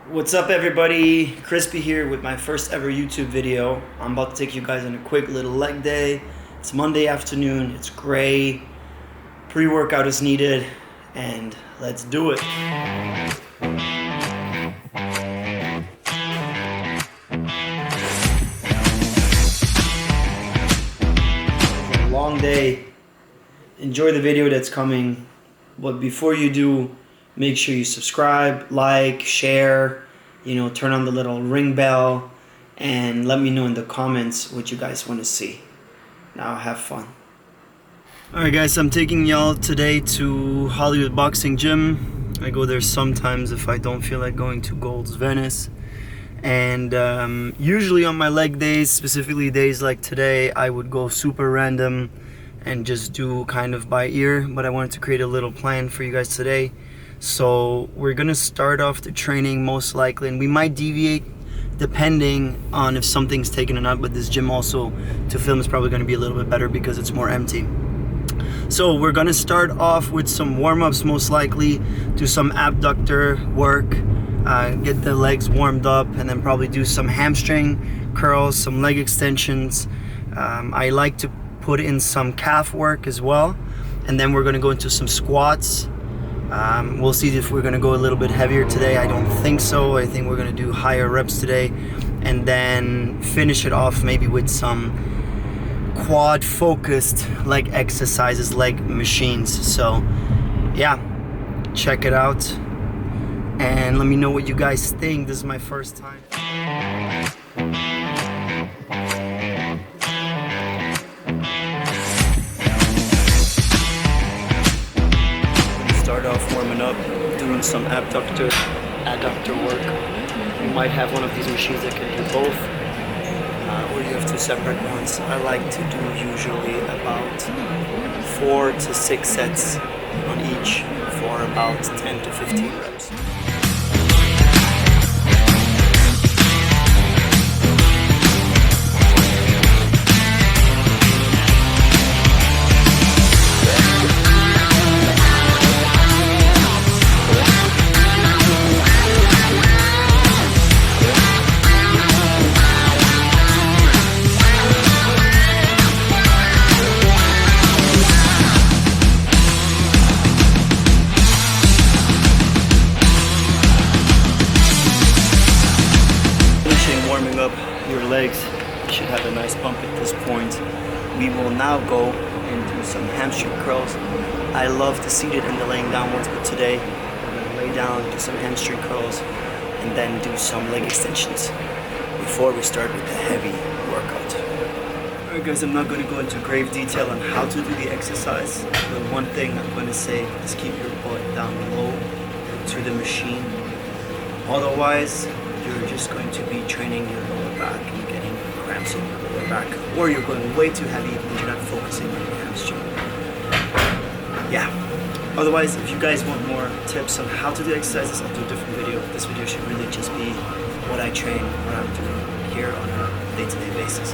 What's up everybody, Crispy here with my first ever YouTube video. I'm about to take you guys on a quick little leg day. It's Monday afternoon, it's gray, pre-workout is needed, and let's do it. It's a long day. Enjoy the video that's coming, but before you do, make sure you subscribe, like, share, turn on the little ring bell, and let me know in the comments what you guys want to see. Now have fun. Alright guys, I'm taking y'all today to Hollywood Boxing Gym. I go there sometimes if I don't feel like going to Gold's Venice. And usually on my leg days, specifically days like today, I would go super random and just do kind of by ear. But I wanted to create a little plan for you guys today. So we're gonna start off the training most likely, and we might deviate depending on if something's taken or not, but this gym also to film is probably gonna be a little bit better because it's more empty. So we're gonna start off with some warm-ups most likely, do some abductor work, get the legs warmed up, and then probably do some hamstring curls, some leg extensions. I like to put in some calf work as well, and then we're gonna go into some squats. We'll see if we're gonna go a little bit heavier today. I don't think so. I think we're gonna do higher reps today, and then finish it off maybe with some quad focused leg exercises, leg machines. So yeah, check it out and let me know what you guys think. This is my first time. Start off warming up, doing some adductor work. You might have one of these machines that can do both, or you have two separate ones. I like to do usually about 4 to 6 sets on each for about 10 to 15 reps. Warming up your legs, you should have a nice bump at this point. We will now go and do some hamstring curls. I love the seated and the laying down ones, but today we're going to lay down, do some hamstring curls, and then do some leg extensions before we start with the heavy workout. Alright guys, I'm not going to go into grave detail on how to do the exercise, but one thing I'm going to say is keep your butt down low to the machine. Otherwise, you're just going to be training your lower back and getting cramps in your lower back, or you're going way too heavy and you're not focusing on your hamstring. Yeah. Otherwise, if you guys want more tips on how to do exercises, I'll do a different video. This video should really just be what I train, what I'm doing here on a day-to-day basis.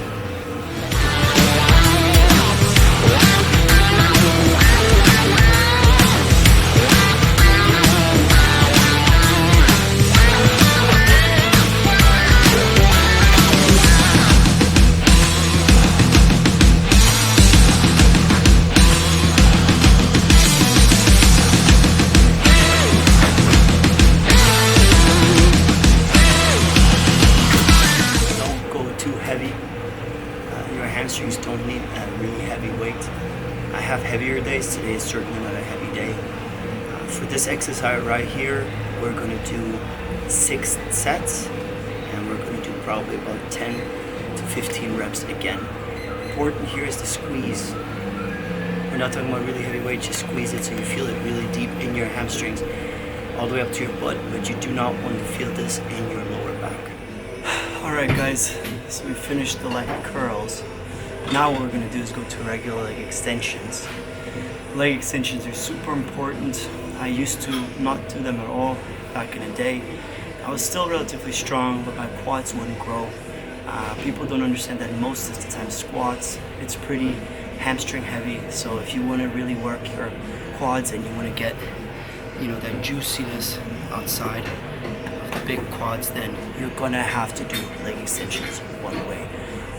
Your hamstrings don't need a really heavy weight. I have heavier days. Today is certainly not a heavy day. For this exercise right here, we're going to do 6 sets, and we're going to do probably about 10 to 15 reps again. Important here is to squeeze. We're not talking about really heavy weight, just squeeze it so you feel it really deep in your hamstrings, all the way up to your butt, but you do not want to feel this in your lower back. Alright guys, so we finished the leg curls. Now what we're going to do is go to regular leg extensions. Leg extensions are super important. I used to not do them at all back in the day. I was still relatively strong, but my quads wouldn't grow. People don't understand that most of the time squats, it's pretty hamstring heavy. So if you want to really work your quads and you want to get, that juiciness outside of the big quads, then you're gonna have to do leg extensions one way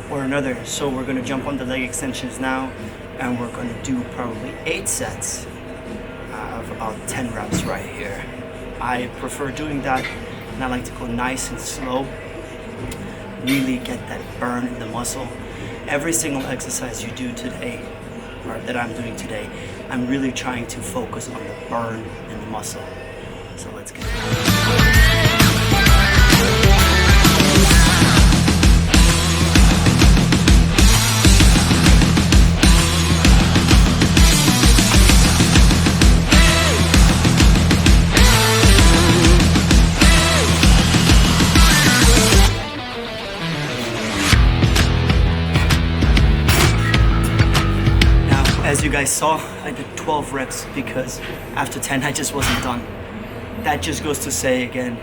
or another. So we're gonna jump on the leg extensions now, and we're gonna do probably 8 sets of about 10 reps right here. I prefer doing that, and I like to go nice and slow, really get that burn in the muscle. Every single exercise you do today, or that I'm doing today, I'm really trying to focus on the burn in the muscle. So let's get it. As you guys saw, I did 12 reps because after 10 I just wasn't done. That just goes to say again,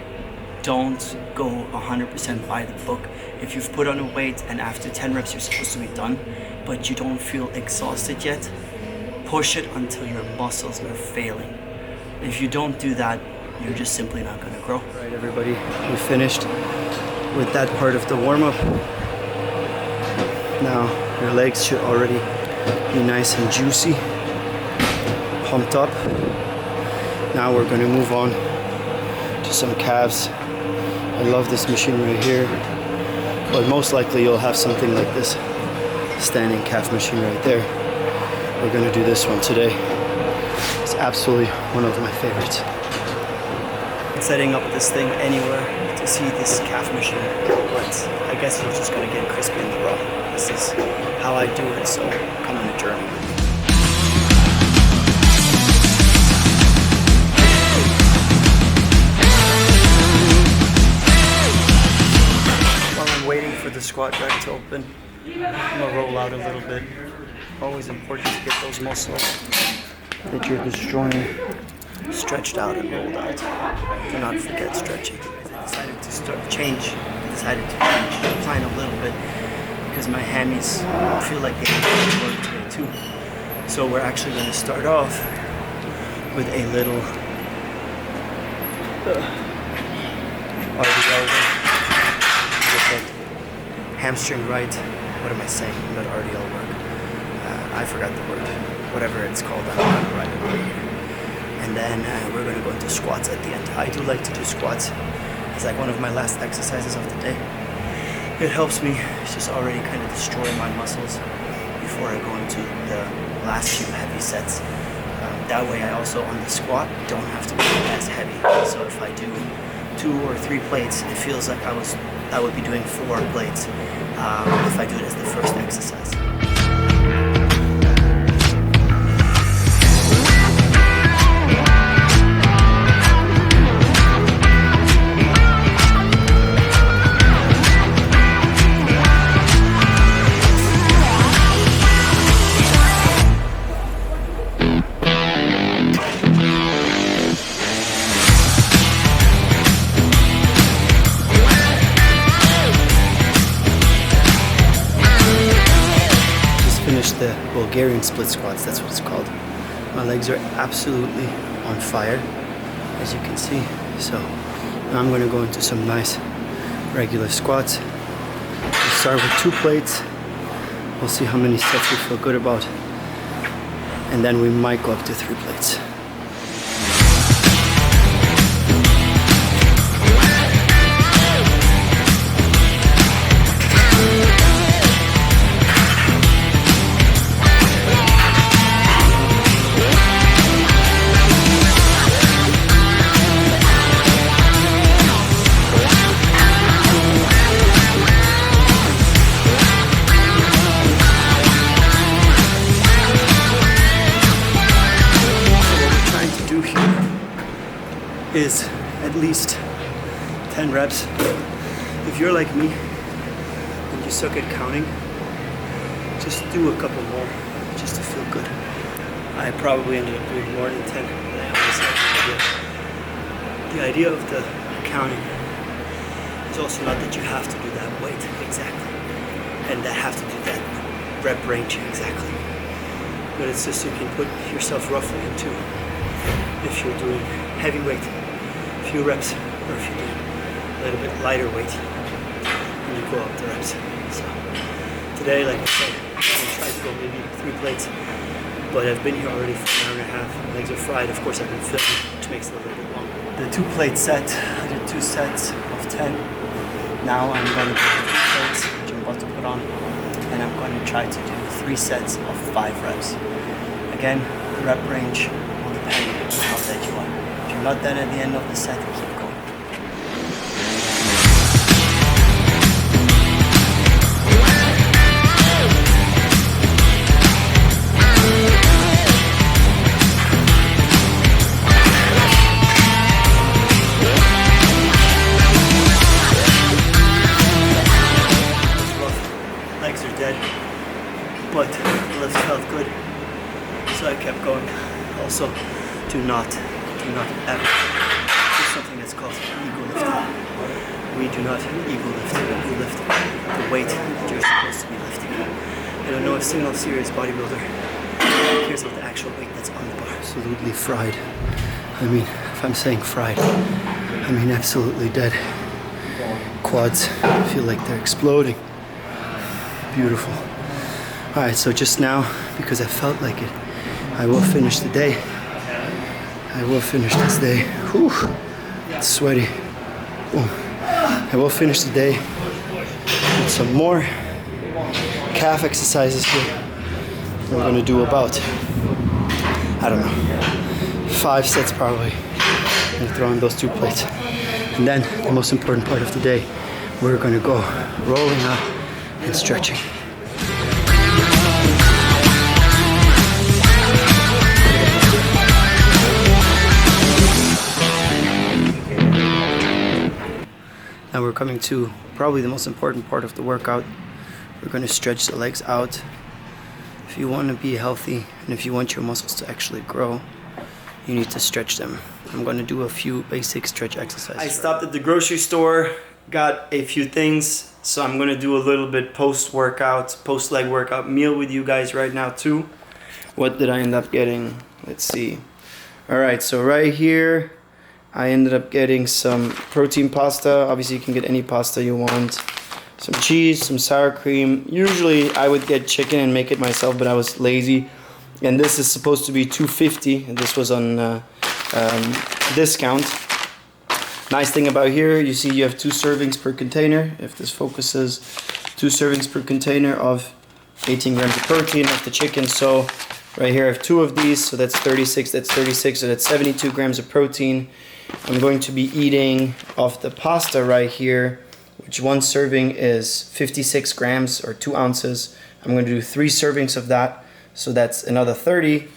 don't go 100% by the book. If you've put on a weight and after 10 reps you're supposed to be done, but you don't feel exhausted yet, push it until your muscles are failing. If you don't do that, you're just simply not gonna grow. All right, everybody, we finished with that part of the warm-up. Now your legs should already be nice and juicy, pumped up. Now we're going to move on to some calves. I love this machine right here, but most likely you'll have something like this standing calf machine right there. We're going to do this one today. It's absolutely one of my favorites. Setting up this thing anywhere to see this calf machine, but I guess you're just going to get crispy in the raw. This is how I do it, so come on a journey with me. While I'm waiting for the squat rack to open, I'm gonna roll out a little bit. Always important to get those muscles that you're destroying stretched out and rolled out. Do not forget stretching. I decided to change the plan a little bit, because my hammies feel like they have to work today too. So we're actually going to start off with a little RDL with the hamstring right. What am I saying? Not RDL work. I forgot the word. Whatever it's called, I'm not going to write it over here. And then we're going to go into squats at the end. I do like to do squats. It's like one of my last exercises of the day. It helps me just already kind of destroy my muscles before I go into the last few heavy sets. That way I also, on the squat, don't have to be as heavy. So if I do 2 or 3 plates, it feels like I would be doing 4 plates if I do it as the first exercise. The Bulgarian split squats, that's what it's called. My legs are absolutely on fire, as you can see. So now I'm going to go into some nice regular squats. We'll start with 2 plates. We'll see how many sets we feel good about, and then we might go up to 3 plates. Is at least 10 reps. If you're like me and you suck at counting, just do a couple more just to feel good. I probably ended up doing more than 10 than I always like to do. The idea of the counting is also not that you have to do that weight exactly and that have to do that rep range exactly, but it's just you can put yourself roughly into if you're doing heavy weight, few reps, or if you're doing little bit lighter weight when you go up the reps. So today, like I said, I'm gonna try to go maybe 3 plates, but I've been here already for an hour and a half. My legs are fried. Of course, I've been filming, which makes it a little bit longer. The 2 plate set, I did 2 sets of 10. Now I'm going to do 3 plates, which I'm about to put on, and I'm going to try to do 3 sets of 5 reps. Again, the rep range will depend on how dead you are. If you're not dead at the end of the set, keep going. Legs are dead, but the lift felt good, so I kept going. Also, do not ever do something that's called ego lifting. We do not ego lift. We lift the weight that you're supposed to be lifting. I don't know a single serious bodybuilder cares about the actual weight that's on the bar. Absolutely fried. I mean, if I'm saying fried, I mean absolutely dead. Quads feel like they're exploding. Beautiful. Alright, so just now, because I felt like it, I will finish the day. I will finish this day. Whew, it's sweaty. Boom. I will finish the day with some more calf exercises here. I'm gonna do about, I don't know, 5 sets probably. I'm gonna throw in those 2 plates. And then, the most important part of the day, we're gonna go rolling up and stretching. Now we're coming to probably the most important part of the workout. We're going to stretch the legs out. If you want to be healthy and if you want your muscles to actually grow, you need to stretch them. I'm going to do a few basic stretch exercises. I stopped at the grocery store, got a few things, so I'm going to do a little bit post-workout, post-leg workout meal with you guys right now too. What did I end up getting? Let's see. Alright, so right here I ended up getting some protein pasta. Obviously you can get any pasta you want. Some cheese, some sour cream. Usually I would get chicken and make it myself, but I was lazy. And this is supposed to be $2.50, and this was on discount. Nice thing about here, you see you have 2 servings per container. If this focuses, 2 servings per container of 18 grams of protein of the chicken. So right here I have 2 of these, so that's 36, so that's 72 grams of protein. I'm going to be eating off the pasta right here, which 1 serving is 56 grams or 2 ounces. I'm going to do 3 servings of that, so that's another 30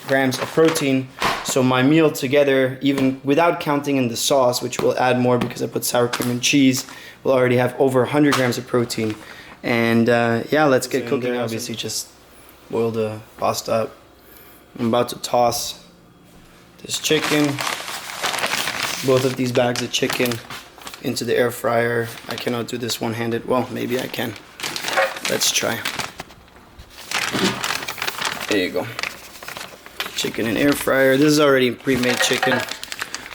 grams of protein. So my meal together, even without counting in the sauce, which will add more because I put sour cream and cheese, will already have over 100 grams of protein. And yeah, let's get cooking. Obviously just boil the pasta up. I'm about to toss this chicken, both of these bags of chicken, into the air fryer. I cannot do this one-handed. Well, maybe I can. Let's try. There you go. Chicken in air fryer. This is already pre-made chicken,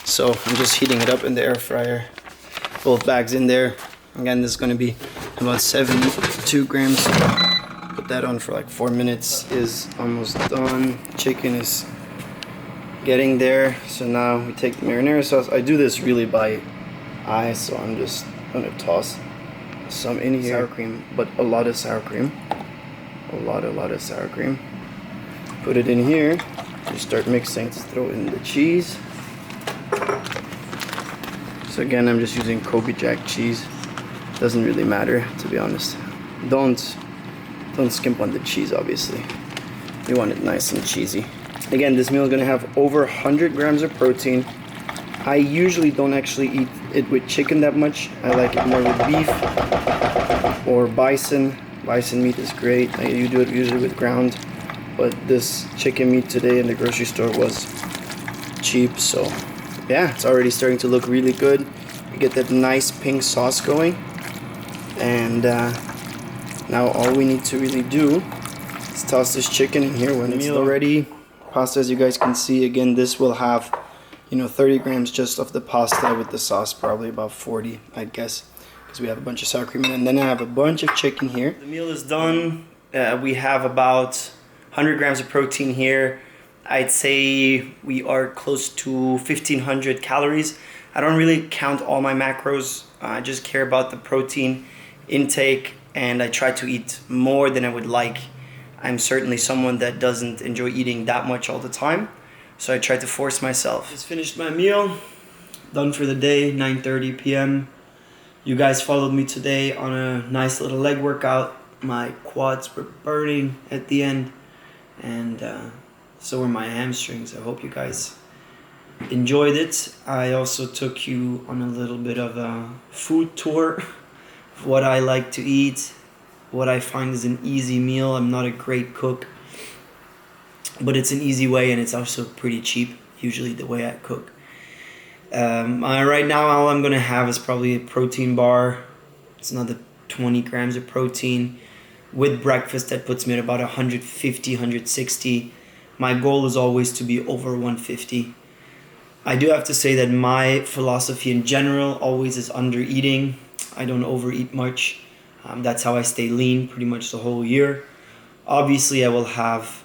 so I'm just heating it up in the air fryer. Both bags in there. Again, this is going to be about 72 grams. Put that on for like 4 minutes. Is almost done. Chicken is getting there. So now we take the marinara sauce. I do this really by eye, so I'm just gonna toss some in here. Sour cream, but a lot of sour cream. A lot of sour cream. Put it in here. Just start mixing. Let's throw in the cheese. So again, I'm just using Kobe Jack cheese. Doesn't really matter, to be honest. Don't skimp on the cheese, obviously. You want it nice and cheesy. Again, this meal is gonna have over 100 grams of protein. I usually don't actually eat it with chicken that much. I like it more with beef or bison. Bison meat is great. You do it usually with ground, but this chicken meat today in the grocery store was cheap, so yeah, it's already starting to look really good. You get that nice pink sauce going, and now all we need to really do is toss this chicken in here when it's ready. Pasta, as you guys can see, again, this will have 30 grams just of the pasta with the sauce, probably about 40, I'd guess, because we have a bunch of sour cream. And then I have a bunch of chicken here. The meal is done. We have about 100 grams of protein here. I'd say we are close to 1,500 calories. I don't really count all my macros. I just care about the protein intake, and I try to eat more than I would like. I'm certainly someone that doesn't enjoy eating that much all the time, so I try to force myself. Just finished my meal, done for the day, 9:30 p.m. You guys followed me today on a nice little leg workout. My quads were burning at the end, and so were my hamstrings. I hope you guys enjoyed it. I also took you on a little bit of a food tour of what I like to eat, what I find is an easy meal. I'm not a great cook, but it's an easy way, and it's also pretty cheap, usually the way I cook. Right now, all I'm gonna have is probably a protein bar. It's another 20 grams of protein. With breakfast, that puts me at about 150, 160. My goal is always to be over 150. I do have to say that my philosophy in general always is under eating. I don't overeat much. That's how I stay lean pretty much the whole year. Obviously, I will have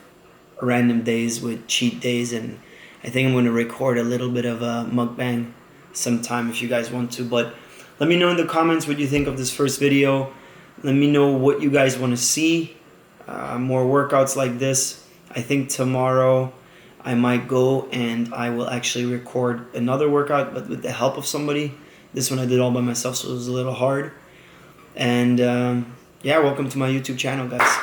random days with cheat days, and I think I'm going to record a little bit of a mukbang sometime if you guys want to. But let me know in the comments what you think of this first video. Let me know what you guys want to see. More workouts like this. I think tomorrow I might go and I will actually record another workout, but with the help of somebody. This one I did all by myself, so it was a little hard. And yeah, welcome to my YouTube channel, guys.